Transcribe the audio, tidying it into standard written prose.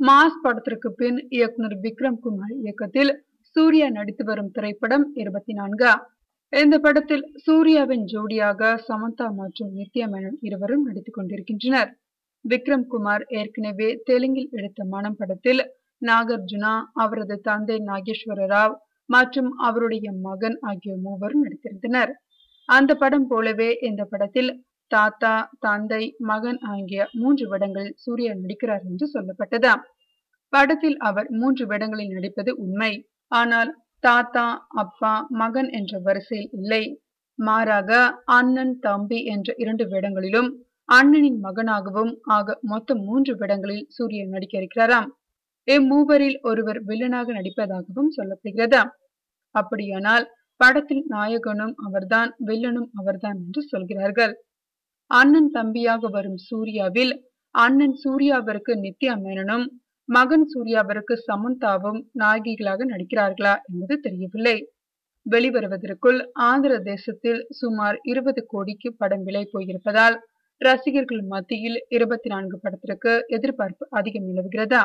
Mass படத்திற்கு பின் இயக்குனர் விக்ரம் குமார் இயக்கத்தில் சூர்யா நடித்து வரும் திரைப்படம் 24. இந்த படத்தில் சூர்யாவின் ஜோடியாக சமந்தா மற்றும் நித்யா மேனன் இருவரும் நடித்துக் கொண்டிருக்கின்றனர். விக்ரம் குமார் ஏற்கனவே தெலுங்கில் எடுத்த மனம் படத்தில் நாகார்ஜுனா, அவரது தந்தை நாகேஸ்வர ராவ் மற்றும் அவருடைய மகன் ஆகிய மூவரும் நடித்திருந்தனர். அந்த படம் போலவே இந்த படத்தில் தாத்தா, தந்தை, மகன் ஆகிய 3 வேடங்களில் சூர்யா நடிக்கிறார் என்று சொல்லப்பட்டது. படத்தில் அவர் 3 வேடங்களில் நடிப்பது உண்மை. ஆனால் தாத்தா, அப்பா, மகன் என்ற வரிசையில் இல்லை. மாறாக அண்ணன், தம்பி என்ற 2 வேடங்களிலும் அண்ணனின் மகனாகவும் ஆக மொத்தம் 3 வேடங்களில் சூர்யா நடிக்க இருக்கிறாராம். இம்மூவரில் ஒருவர் வில்லனாக நடிப்பதாகவும் சொல்லப்படுகிறது. அப்படியானால் படத்தில் நாயகனும் அவர்தான், வில்லனும் அவர்தான் என்று சொல்கிறார்கள். அண்ணன் தம்பியாக வரும் சூர்யாவில் அண்ணன் சூர்யாவிற்கு நித்யா மேனனும் மகன் சூர்யாவிற்கு சமந்தாவும் நாயகிகளாக நடிக்கிறார்களா என்பது தெரியவில்லை. வெளிவருவதற்குள் ஆந்திர தேசத்தில் சுமார் 20 கோடிக்கு படம் விலை போயிருப்பதால் ரசிகர்கள் மத்தியில் 24 படத்திற்கு எதிர்பார்ப்பு அதிகம் நிலவுகிறது.